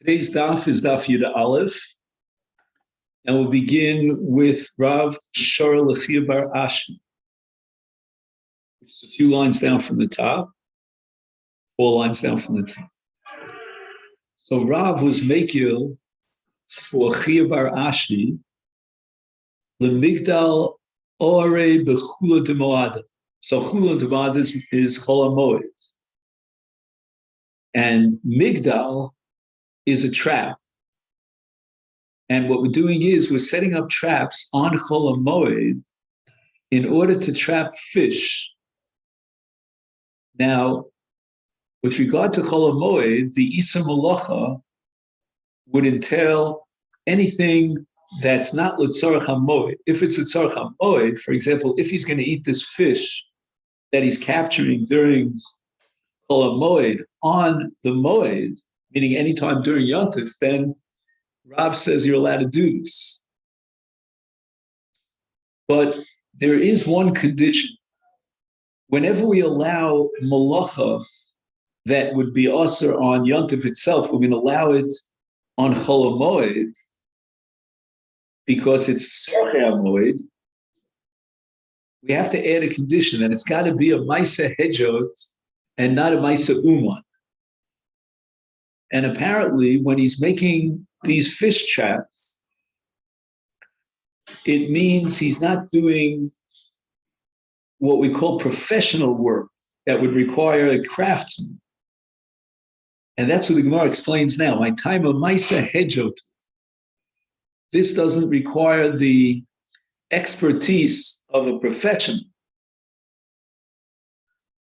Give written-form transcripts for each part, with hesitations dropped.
Today's daf is daf Yud Aleph, and we'll begin with Rav Shor Lechia Bar Ashi, which is a few lines down from the top, 4 lines down from the top. So Rav was Mekil for Chia Bar Ashi, Lemigdal Ore Bechula de Moed. So Chula de Moed is Chol Moed, and Migdal is a trap. And what we're doing is we're setting up traps on Chol Moed in order to trap fish. Now, with regard to Chol Moed, the Isa Malacha would entail anything that's not L'tzorach HaMoed. If it's L'tzorach HaMoed, for example, if he's going to eat this fish that he's capturing during Chol Moed on the Moed, meaning anytime during Yontif, then Rav says you're allowed to do this. But there is one condition. Whenever we allow malacha that would be asur on Yontif itself, we're going to allow it on Chol Moed because it's Sarchei HaMoed. We have to add a condition that it's got to be a Masechet and not a Masechet Uman. And apparently, when he's making these fish traps, it means he's not doing what we call professional work that would require a craftsman. And that's what the Gemara explains now. My time of Masechet. This doesn't require the expertise of a professional.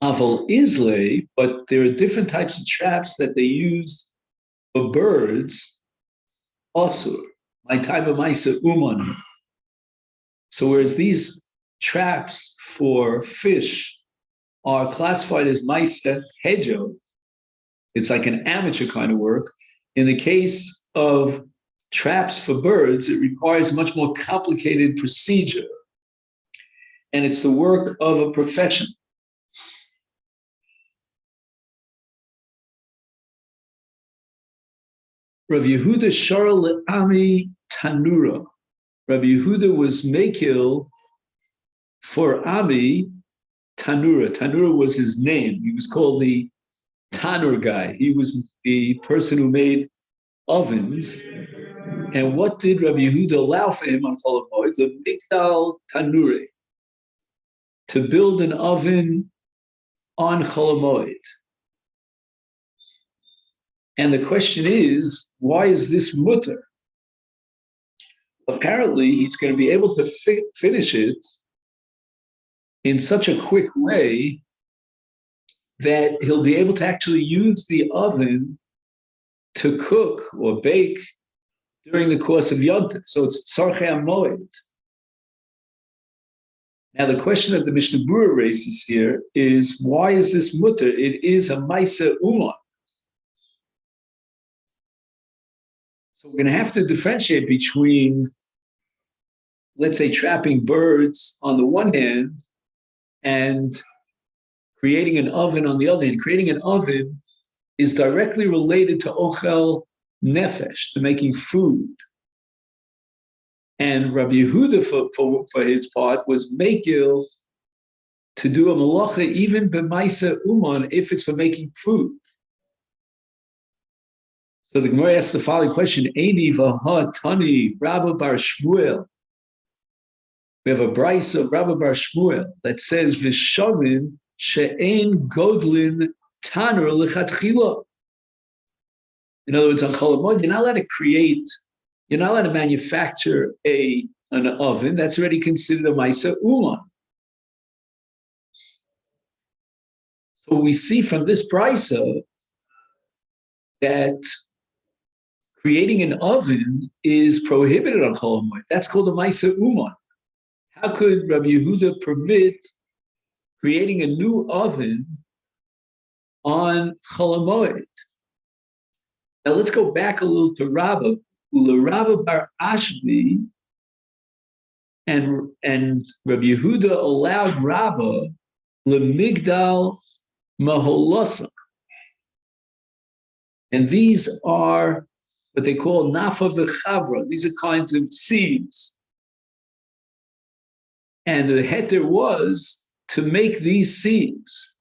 Aval Islay, but there are different types of traps that they use for birds, also, my time of Maisa Uman. So whereas these traps for fish are classified as Maisa Hejo, it's like an amateur kind of work. In the case of traps for birds, it requires much more complicated procedure. And it's the work of a professional. Rav Yehuda Shar Le'ami Tanura. Rav Yehuda was Mekil for Ami Tanura. Tanura was his name. He was called the Tanur guy. He was the person who made ovens. And what did Rav Yehuda allow for him on Chol Moed? The Migdal Tanure, to build an oven on Chol Moed. And the question is, why is this mutter? Apparently, he's going to be able to finish it in such a quick way that he'll be able to actually use the oven to cook or bake during the course of Yontif. So it's Tzarchei HaMoed. Now, the question that the Mishnah Berurah raises here is, why is this mutter? It is a Maisa Uman. So we're going to have to differentiate between, let's say, trapping birds on the one hand and creating an oven on the other hand. Creating an oven is directly related to ochel nefesh, to making food. And Rabbi Yehuda, for his part, was mekil to do a malacha even b'maisa uman if it's for making food. So the Gemara asks the following question: Eini v'ha tani Rabba bar Shmuel. We have a brayso of Rabba bar Shmuel that says v'shavin she'ein godlin tanur lechatchila. In other words, on Chol Moed, you're not allowed to create, you're not allowed to manufacture an oven that's already considered a Maisa Uman. So we see from this brayso that creating an oven is prohibited on Chol Moed. That's called a Maisa Uman. How could Rabbi Yehuda permit creating a new oven on Chol Moed? Now let's go back a little to Rabba. Rabba bar Ashvi, and Rabbi Yehuda allowed Rabba lemigdal maholosa. And these are what they call nafa v'chavra. These are kinds of seeds. And the heter was to make these seeds.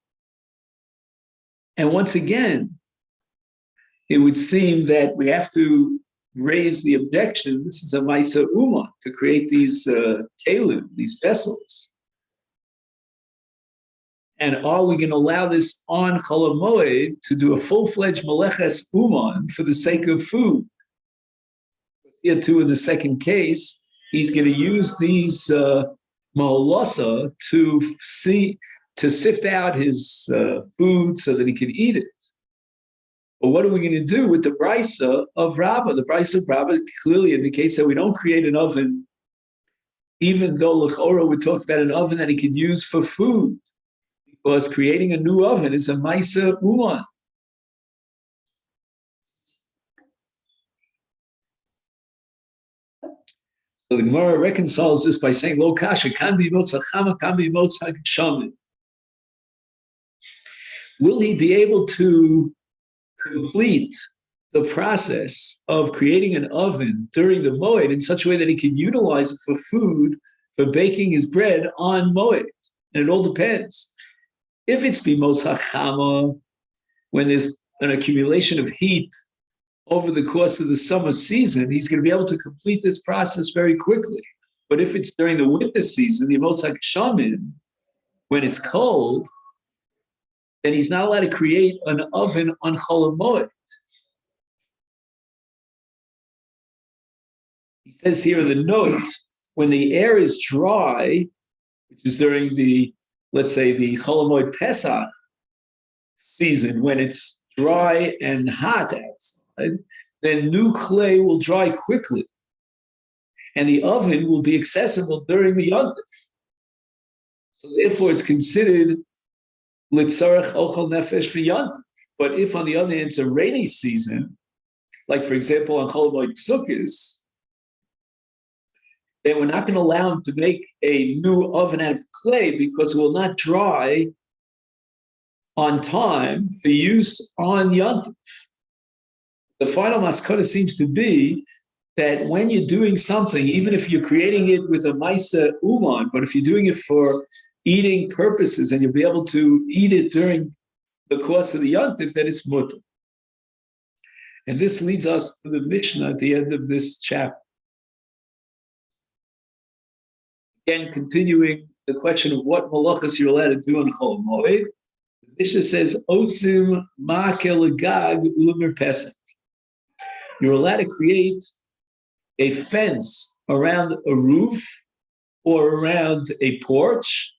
And once again, it would seem that we have to raise the objection. This is a Maisa Uma to create these kalim, these vessels. And are we going to allow this on Chol Moed to do a full-fledged Meleches Uman for the sake of food? Here too, in the second case, he's going to use these Maholasa to sift out his food so that he can eat it. But what are we going to do with the Brisa of Rabbah? The Brisa of Rabbah clearly indicates that we don't create an oven, even though L'chora would talk about an oven that he could use for food, because creating a new oven is a Maisa Uman. So the Gemara reconciles this by saying, Lo kasha, kan be motza chama, kan be motza shaman. Will he be able to complete the process of creating an oven during the Moed in such a way that he can utilize it for food, for baking his bread on Moed? And it all depends. If it's bimos hachama, when there's an accumulation of heat over the course of the summer season, he's going to be able to complete this process very quickly. But if it's during the winter season, the motzak shamin, when it's cold, then he's not allowed to create an oven on Chol Moed. He says here in the note, when the air is dry, which is during the, let's say, the Chol Moed Pesach season, when it's dry and hot outside, then new clay will dry quickly. And the oven will be accessible during the Yontif. So therefore, it's considered Litzarech Ochel Nefesh V'Yontif. But if, on the other hand, it's a rainy season, like, for example, on Chol Moed Sukkos, then we're not going to allow him to make a new oven out of clay because it will not dry on time for use on Yontif. The final maskana seems to be that when you're doing something, even if you're creating it with a Maisa Uman, but if you're doing it for eating purposes and you'll be able to eat it during the course of the Yontif, then it's mutter. And this leads us to the Mishnah at the end of this chapter. Again, continuing the question of what malachas you're allowed to do on Chol Moed, the Mishnah says, Osim ma'kel gag u'mer pesach. You're allowed to create a fence around a roof or around a porch.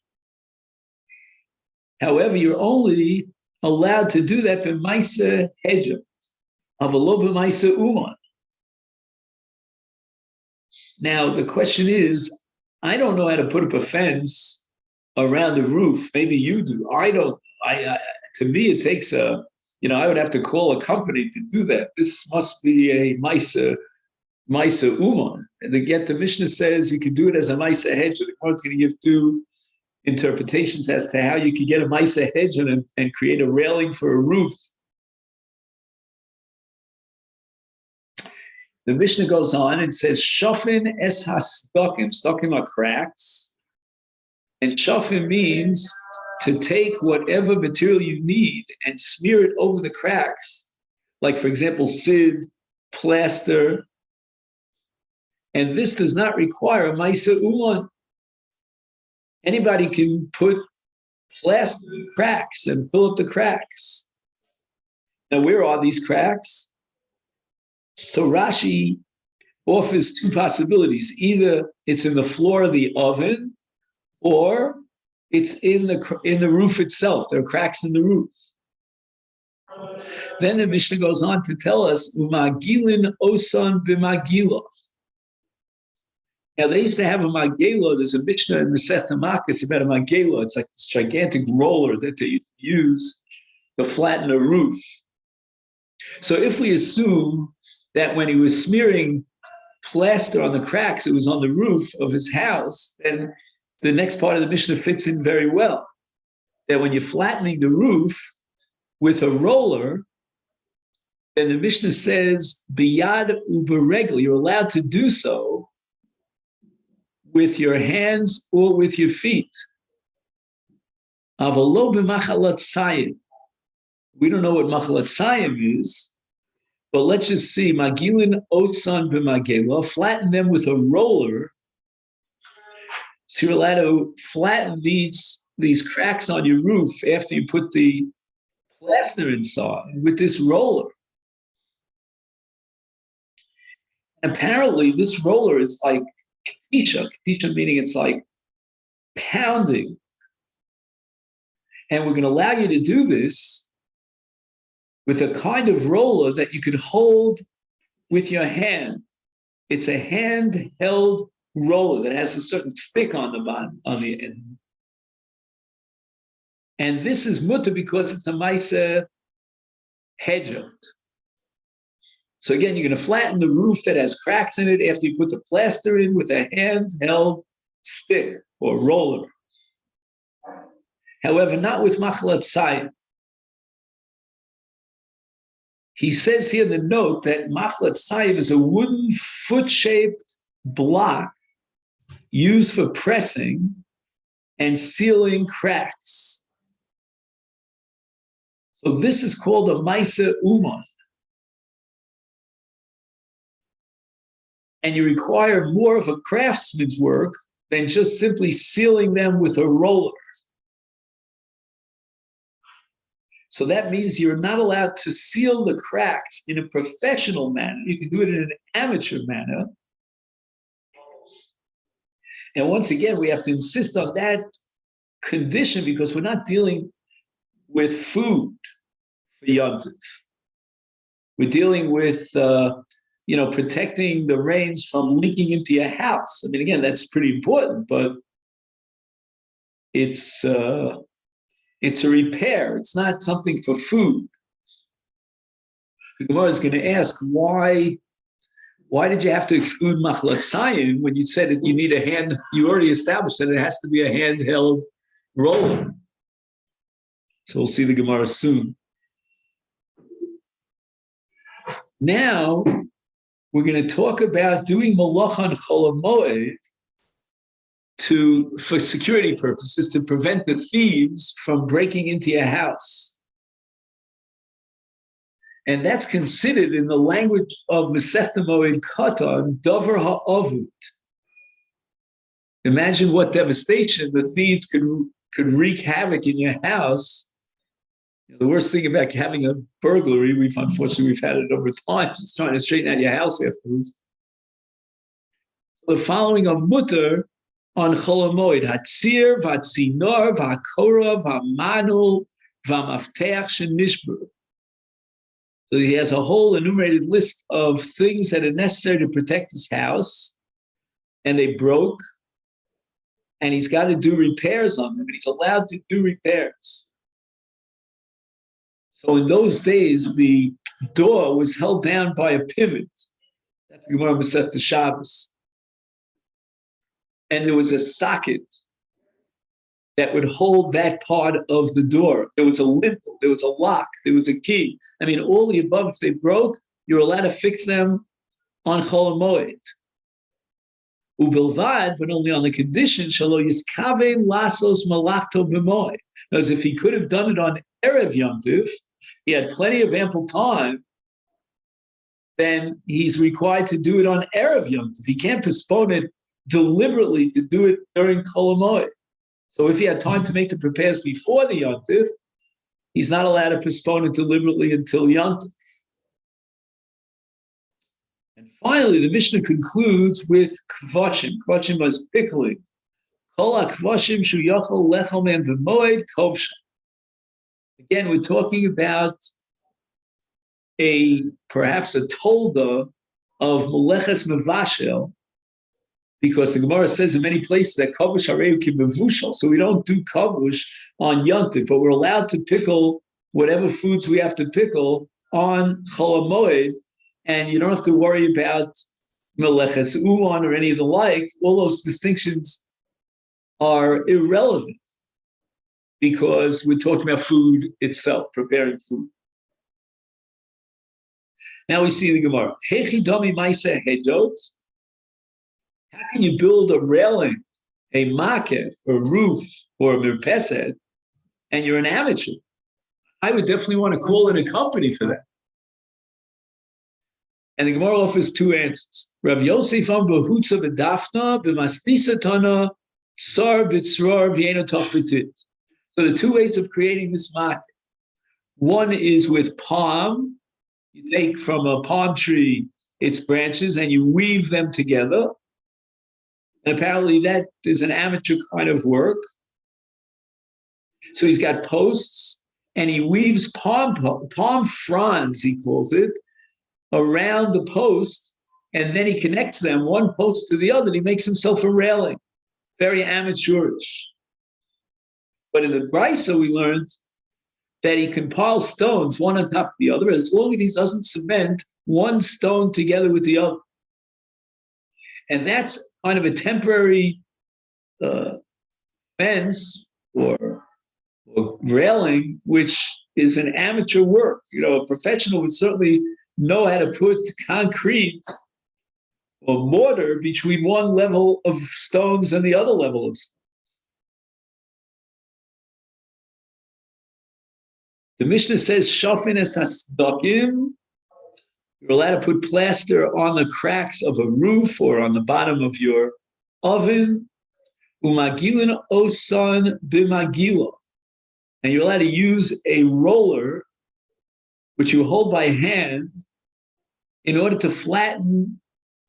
However, you're only allowed to do that b'maisa hedja, avalo b'maisa uman. Now, the question is, I don't know how to put up a fence around a roof. Maybe you do. I don't. To me, it takes a, I would have to call a company to do that. This must be a Maisa Uman. And yet the Mishnah says you can do it as a Maisa hedge. The Gemara is going to give two interpretations as to how you could get a Maisa hedge and create a railing for a roof. The Mishnah goes on and says, Shofin es hastokim. Stokim are cracks. And shofin means to take whatever material you need and smear it over the cracks. Like, for example, sid, plaster. And this does not require a Maisa Uman. Anybody can put plaster in cracks and fill up the cracks. Now, where are these cracks? So Rashi offers two possibilities. Either it's in the floor of the oven, or it's in the roof itself. There are cracks in the roof. Then the Mishnah goes on to tell us, Umagilin osan b'magila. Now, they used to have a magela. There's a Mishnah in Masechet Makos about a magela. It's like this gigantic roller that they used to use to flatten a roof. So if we assume that when he was smearing plaster on the cracks, it was on the roof of his house, then the next part of the Mishnah fits in very well. That when you're flattening the roof with a roller, then the Mishnah says, biyad uberegel, you're allowed to do so with your hands or with your feet. Avalo b'machalat sayim. We don't know what machalat sayim is, but let's just see. Magilin otsan b'magela, flatten them with a roller. So you're allowed to flatten these cracks on your roof after you put the plaster inside with this roller. Apparently, this roller is like katisha meaning it's like pounding. And we're going to allow you to do this with a kind of roller that you could hold with your hand. It's a handheld roller that has a certain stick on the bottom, on the end. And this is mutter because it's a maisa hedgehog. So again, you're going to flatten the roof that has cracks in it after you put the plaster in with a handheld stick or roller. However, not with machalat sayim. He says here in the note that machalat sayim is a wooden foot-shaped block used for pressing and sealing cracks. So this is called a maisa uman. And you require more of a craftsman's work than just simply sealing them with a roller. So that means you're not allowed to seal the cracks in a professional manner. You can do it in an amateur manner. And once again, we have to insist on that condition because we're not dealing with food for Yom Tov. We're dealing with protecting the rains from leaking into your house. I mean, again, that's pretty important, but it's a repair. It's not something for food. The Gemara is going to ask, why did you have to exclude machalat sayim when you said that you need a hand? You already established that it has to be a handheld roller. So we'll see the Gemara soon. Now, we're going to talk about doing malach on Chol Moed for security purposes, to prevent the thieves from breaking into your house. And that's considered in the language of Masechet Moed Katan, davar ha'avut. Imagine what devastation the thieves could wreak havoc in your house. The worst thing about having a burglary, unfortunately we've had it over time, is trying to straighten out your house afterwards. The following are mutter on Chol Moed: Hatzir, Vatzinor, Vakorav, Hamanul, Vamafteach Shenishber. So he has a whole enumerated list of things that are necessary to protect his house, and they broke, and he's got to do repairs on them, and he's allowed to do repairs. So in those days, the door was held down by a pivot. That's the Gemara Masechet Shabbos. And there was a socket that would hold that part of the door. There was a lintel, there was a lock, there was a key. I mean, all the above, if they broke, you're allowed to fix them on Chol Moed. Ubilvad, but only on the condition, shalo yiskaven lasos malachto b'moed. Because if he could have done it on Erev Yom Tov, he had plenty of ample time, then he's required to do it on Erev Yom Tov. He can't postpone it deliberately to do it during Chol Moed. So if he had time to make the repairs before the Yom Tov, he's not allowed to postpone it deliberately until Yom Tov. And finally, the Mishnah concludes with kvashim. Kvashim is pickling. Kol ha-kvashim shu yochel lechel mehem v'moed kovshem. Again, we're talking about perhaps a tolda of meleches mevashel, because the Gemara says in many places that kavush hareu ki mevushal. So we don't do kavush on Yom Tov, but we're allowed to pickle whatever foods we have to pickle on Chol Moed, and you don't have to worry about meleches uman or any of the like. All those distinctions are irrelevant, because we're talking about food itself, preparing food. Now we see the Gemara. Hechi domi maisa hedot. How can you build a railing, a makef, a roof, or a mirpeset, and you're an amateur? I would definitely want to call in a company for that. And the Gemara offers two answers. Rav Yosef am behutza b'dafna b'mastisa tana sar b'tzror v'yeno toch b'tit. So the two ways of creating this makef. One is with palm. You take from a palm tree its branches and you weave them together. And apparently that is an amateur kind of work. So he's got posts and he weaves palm fronds, he calls it, around the post, and then he connects them one post to the other, and he makes himself a railing. Very amateurish. But in the Brisa we learned that he can pile stones one on top of the other as long as he doesn't cement one stone together with the other. And that's kind of a temporary fence or railing, which is an amateur work. You know, a professional would certainly know how to put concrete or mortar between one level of stones and the other level of stones. The Mishnah says, Shafin es hasdokim. You're allowed to put plaster on the cracks of a roof or on the bottom of your oven. Umagilin osan b'magila. And you're allowed to use a roller, which you hold by hand, in order to flatten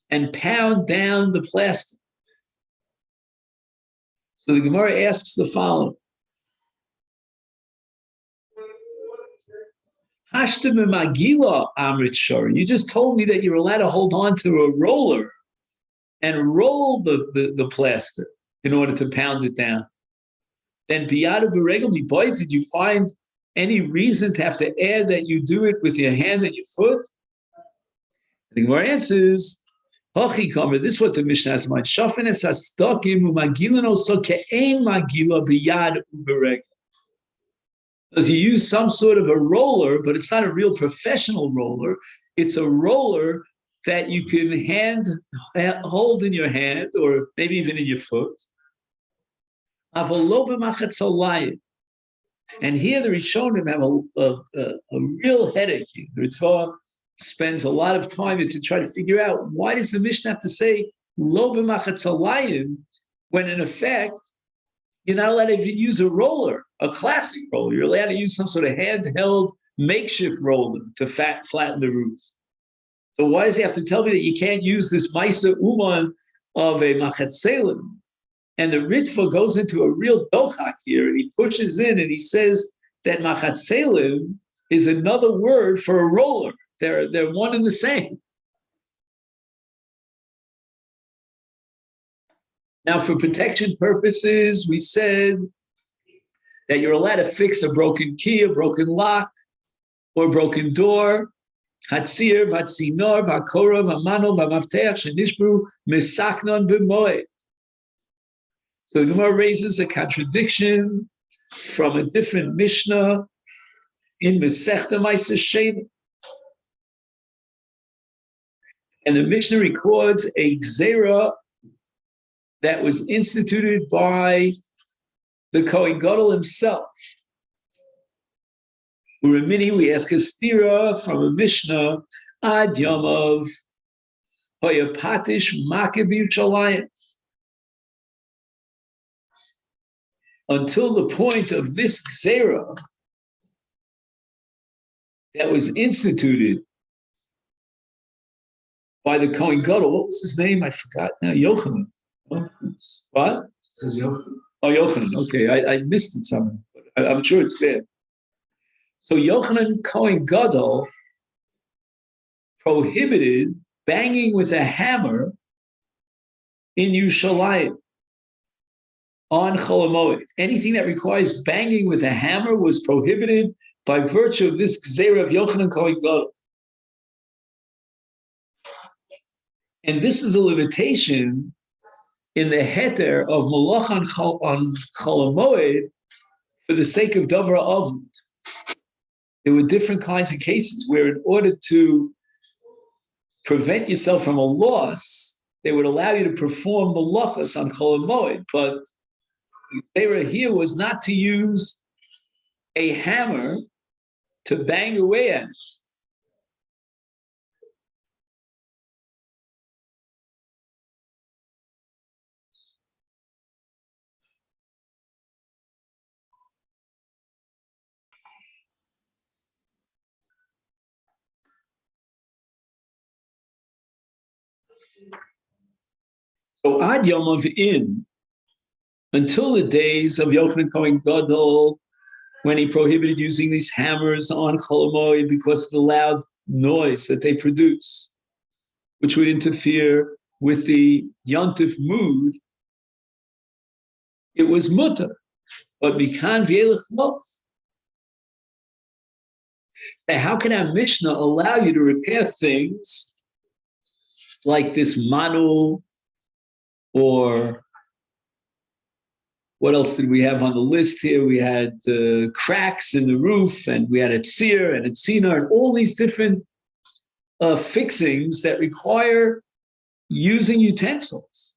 and pound down the plaster. So the Gemara asks the following. You just told me that you're allowed to hold on to a roller and roll the plaster in order to pound it down. Then biyada b'regel miboy, did you find any reason to have to add that you do it with your hand and your foot? The Gemara answers, Hachi kamer, this is what the Mishnah has in mind. Shafin es hastokim umagilin also ke'ein magila biyad u'beregel. Because you use some sort of a roller, but it's not a real professional roller. It's a roller that you can hold in your hand or maybe even in your foot. And here the Rishonim have a real headache. The Ritva spends a lot of time to try to figure out why does the Mishnah have to say lo b'machatzalayim when in effect you're not allowed to even use a roller, a classic roller. You're allowed to use some sort of handheld makeshift roller to flatten the roof. So why does he have to tell me that you can't use this Maisa Uman of a Machatzelim? And the Ritva goes into a real dochak here, and he pushes in and he says that Machatzelim is another word for a roller. They're one and the same. Now, for protection purposes, we said that you're allowed to fix a broken key, a broken lock, or a broken door. Hatzir, vatzinor, vakora, vamano, vamavteach, shenishbru, misaknon b'moed. So the Gemara raises a contradiction from a different Mishnah in Masechet Masechet. And the Mishnah records a gzera that was instituted by the Kohen Gadol himself. Uramini, we ask a stira from a Mishnah, Ad Yamav, Hoyapatish Makabi Chalayim. Until the point of this gzera that was instituted by the Kohen Gadol. What was his name? I forgot now. Yochanan. What? It says Yochanan. Oh, Yochanan. Okay, I missed it somewhere, but I'm sure it's there. So Yochanan Kohen Gadol prohibited banging with a hammer in Yerushalayim on Chol Moed. Anything that requires banging with a hammer was prohibited by virtue of this gzera of Yochanan Kohen Gadol. And this is a limitation in the heter of Malach on Chol Moed for the sake of Davar Avot. There were different kinds of cases where in order to prevent yourself from a loss, they would allow you to perform malachas on Chol Moed. But the Torah here was not to use a hammer to bang away at it. So Ad Yom of In, until the days of Yochanan Kohen Gadol, when he prohibited using these hammers on Chol Moed because of the loud noise that they produce, which would interfere with the Yontif mood, it was mutter. But mikan v'elech lo. So how can our Mishnah allow you to repair things like this manu, or what else did we have on the list here? We had cracks in the roof, and we had a tzir and a tzina, and all these different fixings that require using utensils.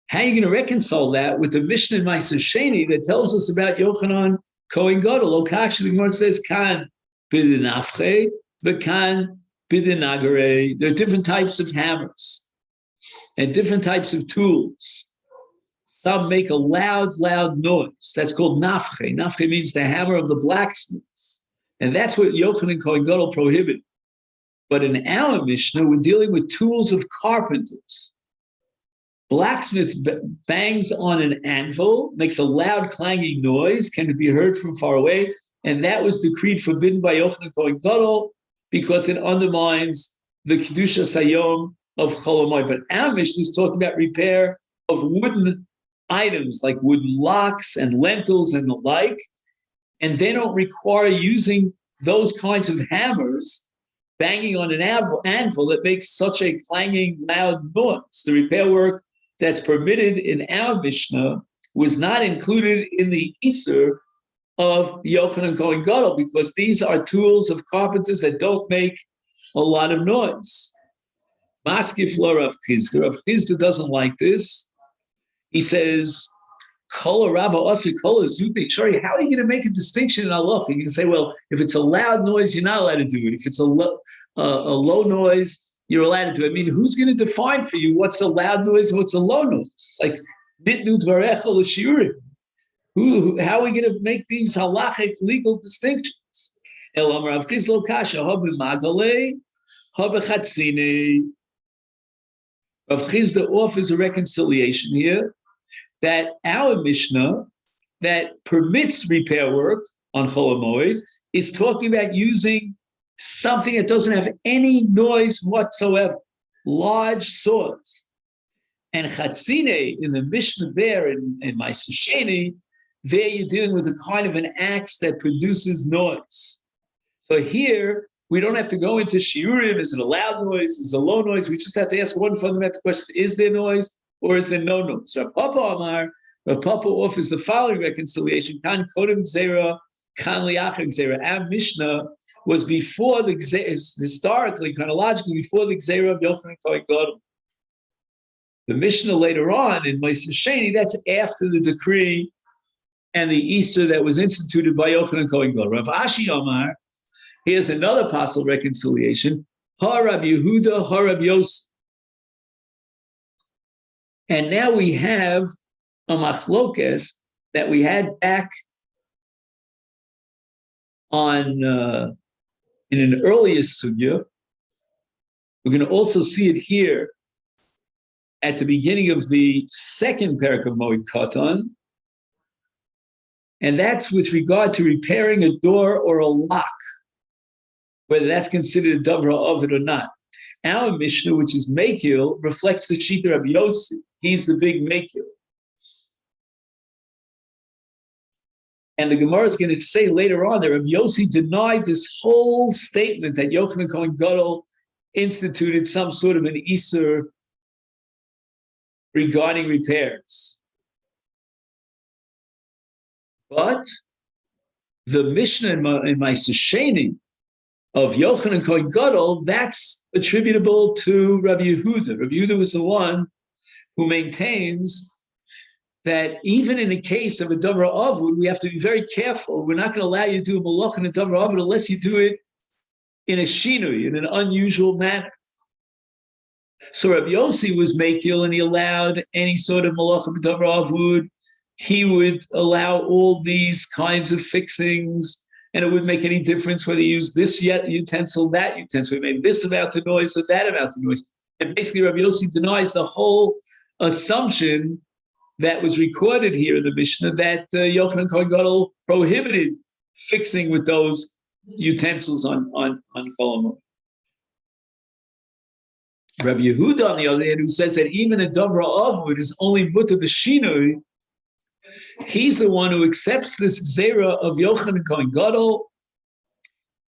How are you going to reconcile that with the Mishnah in Masechet that tells us about Yochanan Kohen Gadol? Lokash, the Gemara says, kan b'dinafche, v'kan b'dinagare. There are different types of hammers and different types of tools. Some make a loud noise. That's called nafche. Nafche means the hammer of the blacksmiths. And that's what Yochanan Kohen Gadol prohibited. But in our Mishnah, we're dealing with tools of carpenters. Blacksmith bangs on an anvil, makes a loud clanging noise, can be heard from far away, and that was decreed forbidden by Yochanan Kohen Gadol because it undermines the Kedusha Sayom of Chol Moed. But our Mishnah is talking about repair of wooden items like wooden locks and lentils and the like, and they don't require using those kinds of hammers, banging on an anvil that makes such a clanging, loud noise. The repair work that's permitted in our Mishnah was not included in the Isur of Yochanan Kohen Gadol because these are tools of carpenters that don't make a lot of noise. Maskif lo Rav Chizda. Rav Chizda doesn't like this. He says, Kol Rabba Asa Kol Zubi Chari. How are you going to make a distinction in halacha? You can say, well, if it's a loud noise, you're not allowed to do it. If it's a low noise, you're allowed to do it. I mean, who's going to define for you what's a loud noise and what's a low noise? It's like nitnu dvarecha l'shiurim. How are we going to make these halachic legal distinctions? Elam Rav Chizda kasha ha b'magale ha b'chatzine. Rav Chizda offers a reconciliation here that our Mishnah that permits repair work on Chol Moed is talking about using something that doesn't have any noise whatsoever, large saws. And chatzine, in the Mishnah there, in Masechet, there you're dealing with a kind of an axe that produces noise. So here, we don't have to go into shiurim, is it a loud noise, is it a low noise? We just have to ask one fundamental question, is there noise or is there no noise? Rav Papa Amar, Rav Papa offers the following reconciliation, kan kodem zera, kan liachar zera. Our Mishnah was before the historically, chronologically, before the Gzeira of Yochanan Kohen Gadol. The Mishnah later on in Masechet, that's after the decree and the Isur that was instituted by Yochanan Kohen Gadol. Rav Ashi Omar, here's another possible reconciliation. Ha Rab Yehuda, Ha Rab Yosef. And now we have a machlokes that we had back on in an earlier sugya. We're going to also see it here at the beginning of the second parak of Moed Katan, and that's with regard to repairing a door or a lock, whether that's considered a davra of it or not. Our Mishnah, which is Mekil, reflects the Shita of Yotzi. He's the big Mekil. And the Gemara is going to say later on that Rabbi Yossi denied this whole statement that Yochanan Kohen Gadol instituted some sort of an Isur regarding repairs. But the Mishnah in Masechet of Yochanan Kohen Gadol, that's attributable to Rabbi Yehuda. Rabbi Yehuda was the one who maintains that even in the case of a Davar Avud, we have to be very careful. We're not going to allow you to do a Malach in a Davar Avud unless you do it in a Shinui, in an unusual manner. So Rabbi Yossi was Mekil, and he allowed any sort of Malach in a Davar Avud. He would allow all these kinds of fixings, and it wouldn't make any difference whether you use this utensil, that utensil. We made this about the noise or that about the noise. And basically, Rabbi Yossi denies the whole assumption that was recorded here in the Mishnah that Yochanan Kohen Gadol prohibited fixing with those utensils on Chol Hamoed. Rabbi Yehuda, on the other hand, who says that even a Davar Avud is only mutar b'shinui, he's the one who accepts this Gzeira of Yochanan Kohen Gadol,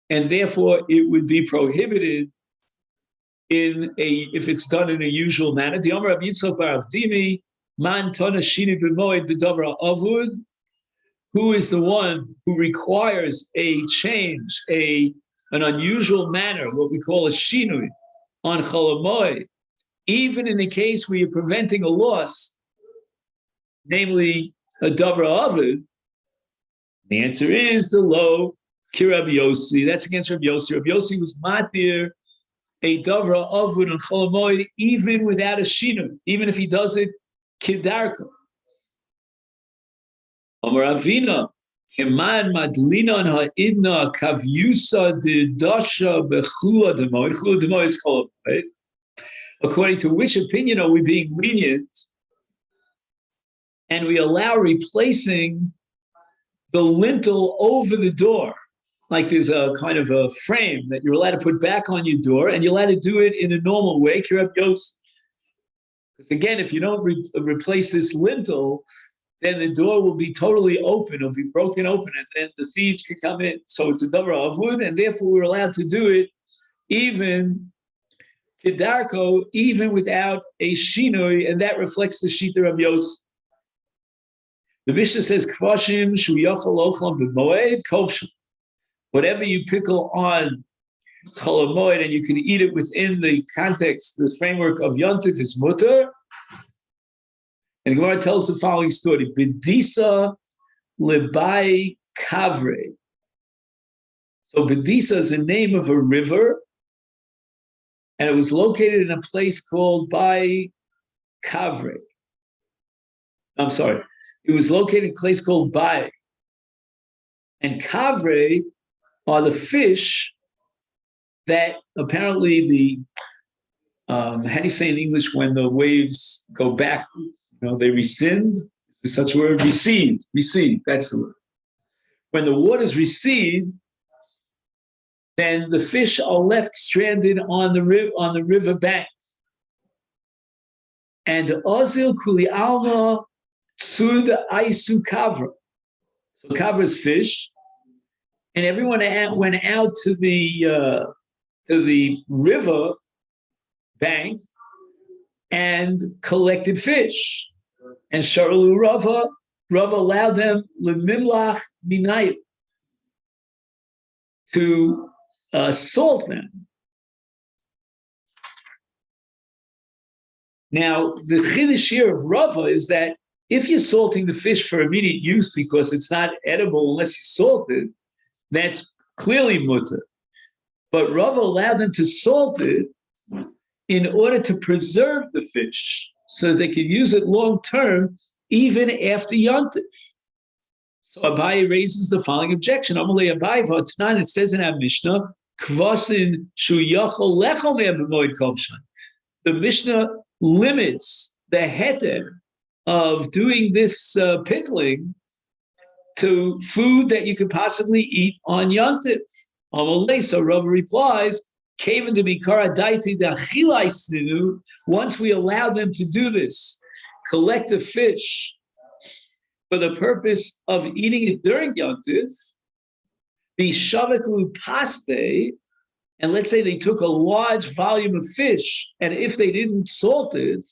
and therefore it would be prohibited if it's done in a usual manner. The Amar Rabbi Yitzchak bar Avdimi, Man Tana Shini b'Moed b'Davar Avud, who is the one who requires a change, an unusual manner, what we call a shinui, on Chol Hamoed, even in the case where you're preventing a loss, namely a Davar Avud. The answer is the low ki Rabbi Yossi. That's against Rabbi Yossi. Rabbi Yossi was matir a Davar Avud on Chol Hamoed even without a shinui, even if he does it kidarka. Amar Avina, Keman madlina ha'idna kavyusa de dasha bechula demoed. Chula demoed is Chol Hamoed. According to which opinion are we being lenient, and we allow replacing the lintel over the door? Like there's a kind of a frame that you're allowed to put back on your door, and you're allowed to do it in a normal way. Because again, if you don't replace this lintel, then the door will be totally open. It'll be broken open, and then the thieves can come in. So it's a Davar Avud, and therefore we're allowed to do it even kedarko, even without a shinui, and that reflects the Shita of Yos. The Mishnah says, Kvashim shu yachal ochlam b'moed kovshim. Whatever you pickle on Chol Hamoed and you can eat it within the context, the framework of Yontif is mutar. And the Gemara tells the following story: Bedisa lebai kavre. So Bedisa is the name of a river, and it was located in a place called Bai Kavre. I'm sorry, it was located in a place called Bai. And Kavre are the fish that apparently how do you say in English when the waves go back? They rescind. Is such a word? Recede. That's the word. When the waters recede, then the fish are left stranded on the river bank. And Ozil Kuli Alma Tsud Aisu Kavra. So Kavra is fish, and everyone went out to the river bank and collected fish. And Sharalu Rava allowed them lemimlach minayim, to salt them. Now, the chiddush here of Rava is that if you're salting the fish for immediate use because it's not edible unless you salt it, that's clearly mutar. But Rava allowed them to salt it in order to preserve the fish so that they could use it long term, even after Yontif. So Abaye raises the following objection. Amalei Abaye v'atnan, it says in our Mishnah, Kvasin shu yachol lechol me'em b'moed kovshan. The Mishnah limits the heter of doing this pickling to food that you could possibly eat on Yontif. Amalei, so Rava replies, Kaven to be karadaiti da'chilaisinu. Once we allow them to do this, collect the fish for the purpose of eating it during Yontif, the shavaklu paste, and let's say they took a large volume of fish, and if they didn't salt it,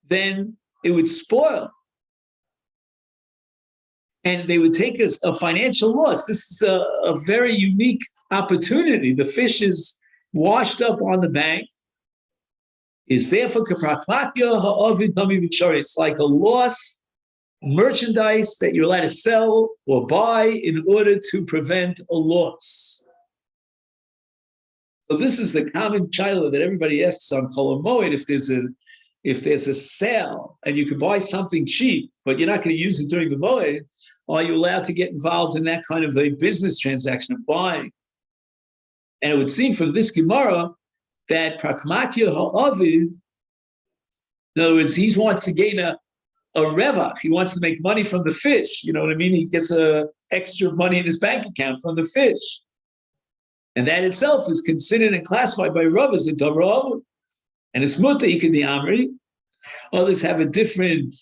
then it would spoil. And they would take us a financial loss. This is a very unique opportunity, the fish is washed up on the bank, is therefore it's like a loss merchandise that you're allowed to sell or buy in order to prevent a loss. So this is the common shaila that everybody asks on Chol Moed. If there's a sale and you can buy something cheap, but you're not going to use it during the Moed, are you allowed to get involved in that kind of a business transaction of buying? And it would seem from this Gemara that Prakmakia Ha'avid, in other words, he wants to gain a revach. He wants to make money from the fish. You know what I mean? He gets extra money in his bank account from the fish. And that itself is considered and classified by Rav as a davar avud. And it's mutter ikad the amri. Others have a different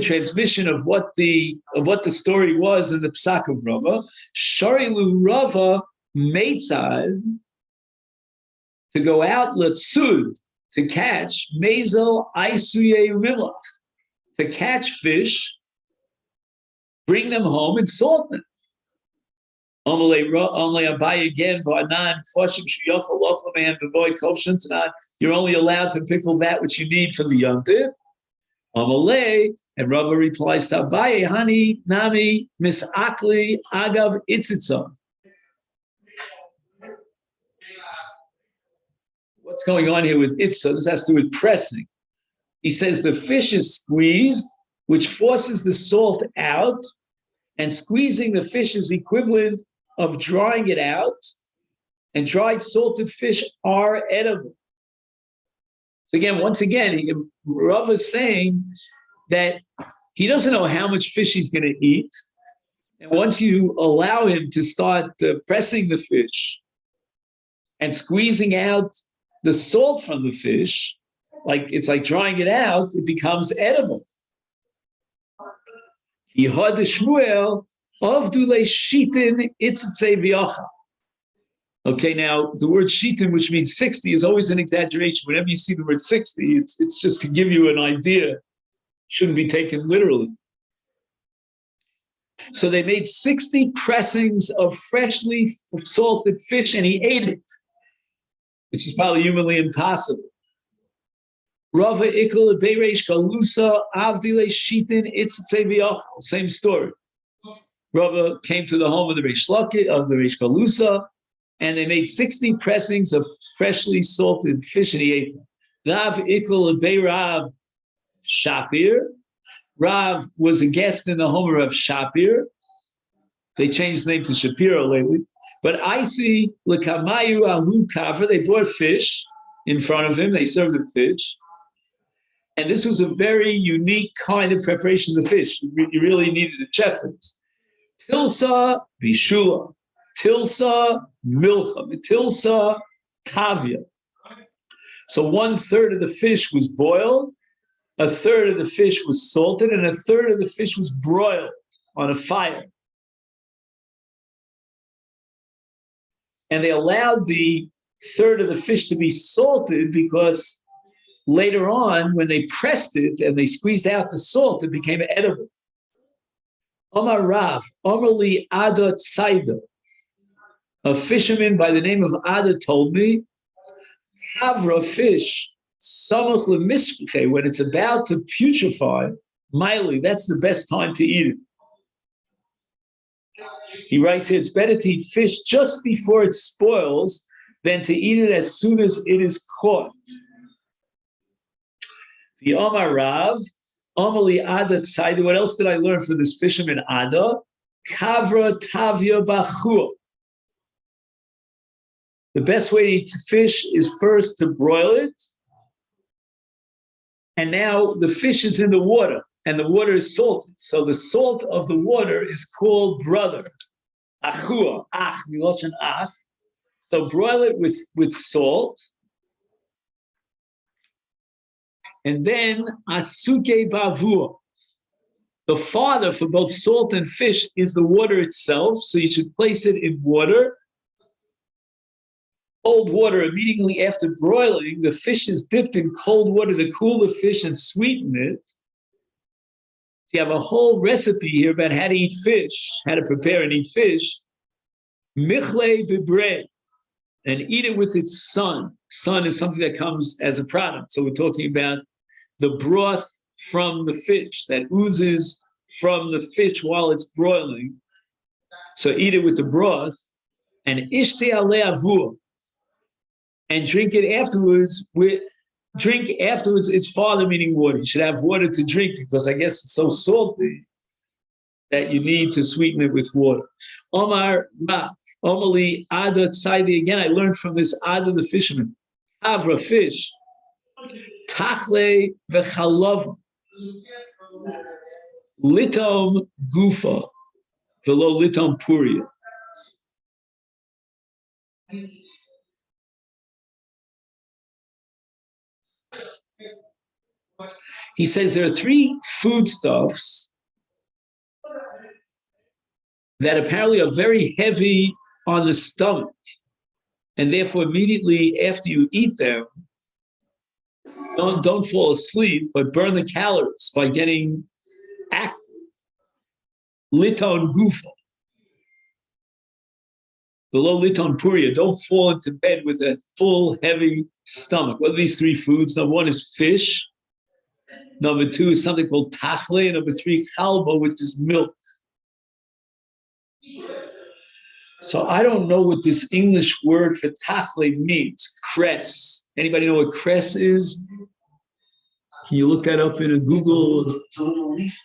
transmission of what the story was in the psak of Rava. Sharilu Rava meitzad, to go out letzud, to catch mezel aisuye milach, to catch fish, bring them home and salt them. Only Abai again, you're only allowed to pickle that which you need for the yontif. And Rava replies to Abai, Hani Nami Misakli Agav Itzitzah. What's going on here with Itzah? This has to do with pressing. He says the fish is squeezed, which forces the salt out, and squeezing the fish is equivalent of drying it out, and dried salted fish are edible. So once again, Rav is saying that he doesn't know how much fish he's going to eat, and once you allow him to start pressing the fish and squeezing out the salt from the fish, it's like drying it out, it becomes edible. Yihad Shmuel Avdule Shitin Itzitze V'yacha. Okay, now the word Shitin, which means 60, is always an exaggeration. Whenever you see the word 60, it's just to give you an idea. Shouldn't be taken literally. So they made 60 pressings of freshly salted fish, and he ate it, which is probably humanly impossible. Rava Ikal Beireish Galusa Avdile Shitin Itzitze V'yacha. Same story. Rava came to the home of the Reish Galusa, and they made 60 pressings of freshly salted fish, and he ate them. Rav Ikal Beirav Shapir. Rav was a guest in the home of Shapir. They changed his name to Shapiro lately. But I see Lekamayu Ahu Kavra. They brought fish in front of him. They served him fish. And this was a very unique kind of preparation of the fish. You really needed a chef for this. Tilsa Bishula, Tilsa Milcha, Tilsa Tavia. So 1/3 of the fish was boiled, 1/3 of the fish was salted, and 1/3 of the fish was broiled on a fire. And they allowed the 1/3 of the fish to be salted because later on, when they pressed it and they squeezed out the salt, it became edible. Omar Rav, Omerli Ada Tsaida, a fisherman by the name of Ada told me, Havra fish, Samach lemische, when it's about to putrefy, Miley, that's the best time to eat it. He writes here, it's better to eat fish just before it spoils than to eat it as soon as it is caught. The Omar Rav, Omali Ada Tsaida. What else did I learn from this fisherman Ada? Kavra Tavia Bachur. The best way to eat fish is first to broil it. And now the fish is in the water, and the water is salted. So the salt of the water is called brother. Achua, ach, milochan ach. So broil it with salt. And then asuke bavur. The father for both salt and fish is the water itself. So you should place it in water. Cold water immediately after broiling. The fish is dipped in cold water to cool the fish and sweeten it. So you have a whole recipe here about how to eat fish, how to prepare and eat fish. Michle bebre, and eat it with its son. Son is something that comes as a product. So we're talking about the broth from the fish that oozes from the fish while it's broiling. So eat it with the broth, and ishte ale avur, and drink it afterwards with drink afterwards its father, meaning water. You should have water to drink because I guess it's so salty that you need to sweeten it with water. Omar Ra, Omali Ada Tsaidi. Again, I learned from this Ada the fisherman. Avra fish. Tachle v'chalav. Litom gufa. Velo litom puria. He says there are three foodstuffs that apparently are very heavy on the stomach. And therefore, immediately after you eat them, don't fall asleep, but burn the calories by getting active. Liton gufa. Below liton puria. Don't fall into bed with a full, heavy stomach. What are these three foods? Number one is fish. Number two is something called tachle. And number three, chalba, which is milk. So I don't know what this English word for tachle means. Cress. Anybody know what cress is? Can you look that up in a Google? It's a little leaf.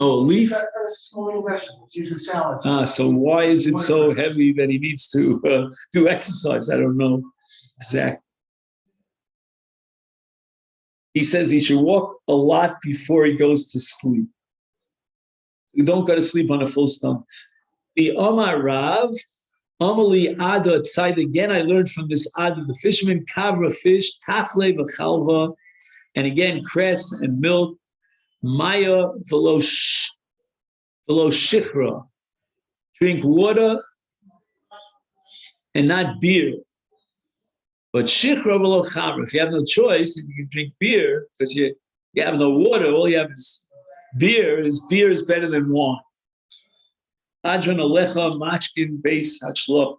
A leaf? It's a little vegetable. It's usually salads. So why is it so heavy that he needs to do exercise? I don't know exactly. He says he should walk a lot before he goes to sleep. You don't go to sleep on a full stomach. The Omar Rav, Amali Ada Tzai. Again, I learned from this Ada, the fisherman, kavra fish, tachle v'chalva, and again, cress and milk, maya velo shichra. Drink water and not beer. But shichra velo chamra. If you have no choice, and you can drink beer because you have no water, all you have is beer. Beer is better than wine. Adron alecha machkin beis hachlo.